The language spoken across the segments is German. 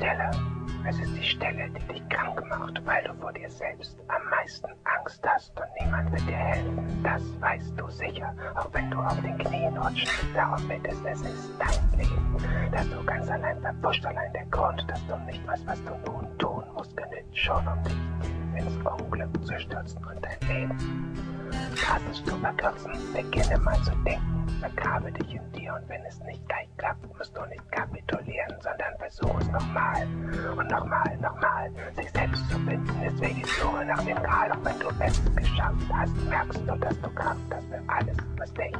Stelle. Es ist die Stelle, die dich krank macht, weil du vor dir selbst am meisten Angst hast und niemand wird dir helfen. Das weißt du sicher, auch wenn du auf den Knien rutschen und darum bittest. Es ist dein Leben, dass du ganz allein verpfuscht. Allein der Grund, dass du nicht weißt, was du nun tun musst, genügt schon, um dich ins Unglück zu stürzen und dein Leben drastisch zu verkürzen. Beginne mal zu denken, begrabe dich in dir und wenn es nicht gleich klappt, musst du nicht kapitulieren, sondern versuch es nochmal und nochmal, sich selbst zu finden, ist wie die Suche nach dem Gral. Auch wenn du es geschafft hast, merkst du, dass du Kraft hast für alles, was dich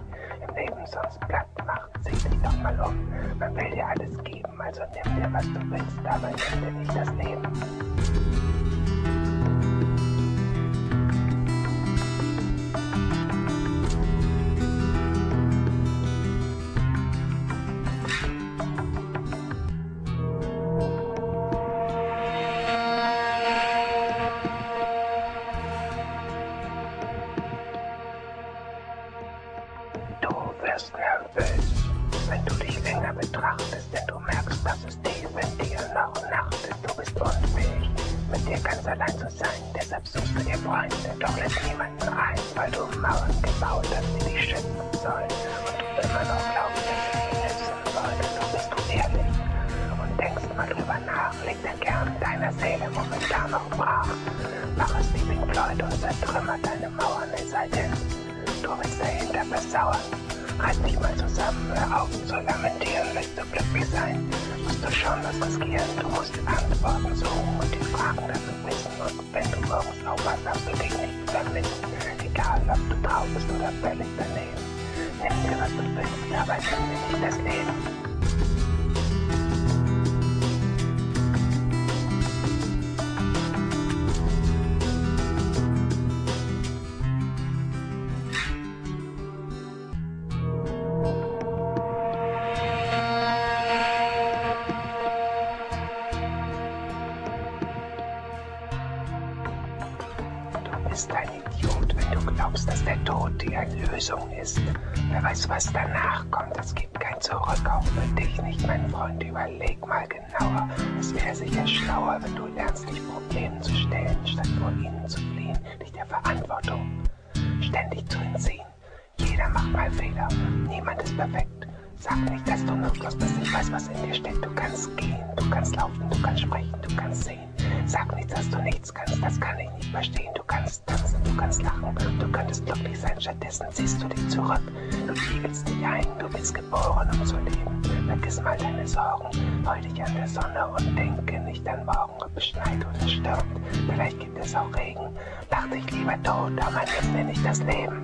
im Leben sonst platt macht. Sieh dich doch mal um, man will dir alles geben, also nimm dir, was du willst, aber nimm dir nicht das Leben. Du wirst nervös, wenn du dich länger betrachtest, denn du merkst, dass es tief in dir noch Nacht ist. Du bist unfähig, mit dir ganz allein zu sein, deshalb suchst du dir Freunde, doch lässt niemanden ein, weil du Mauern gebaut hast, die dich schützen sollen und du immer noch glaubst, dass sie dich nützen sollen. Doch bist du ehrlich und denkst mal drüber nach, liegt der Kern deiner Seele momentan noch brach. Mach es wie Pink Floyd und zertrümmert deine Mauern, es sei denn, du willst dahinter versauern. Reiß dich mal zusammen, hör auf zu lamentieren, willst du glücklich sein, musst du schon was riskieren. Du musst Antworten suchen und die Fragen dazu wissen. Und wenn du morgens aufwachst, darfst du dich nicht vermissen. Egal, ob du drauf bist oder völlig daneben. Nimm dir, was du willst, aber nimm dir nicht das Leben. Du bist ein Idiot, wenn du glaubst, dass der Tod die Erlösung ist. Wer weiß, was danach kommt, es gibt kein Zurück, auch für dich nicht, mein Freund. Überleg mal genauer, es wäre sicher schlauer, wenn du lernst, dich Problemen zu stellen, statt vor ihnen zu fliehen, dich der Verantwortung ständig zu entziehen. Jeder macht mal Fehler, niemand ist perfekt. Sag nicht, dass du nutzlos bist, ich weiß, was in dir steckt. Du kannst gehen, du kannst laufen, du kannst sprechen, du kannst sehen. Sag nicht, dass du nichts kannst, das kann ich nicht verstehen. Du kannst tanzen, du kannst lachen, du könntest glücklich sein. Stattdessen ziehst du dich zurück, du spiegelst dich ein, du bist geboren, um zu leben. Vergiss mal deine Sorgen, freu dich an der Sonne und denke nicht an morgen, ob es schneit oder stürmt. Vielleicht gibt es auch Regen, lach dich lieber tot, aber nimm dir nicht das Leben.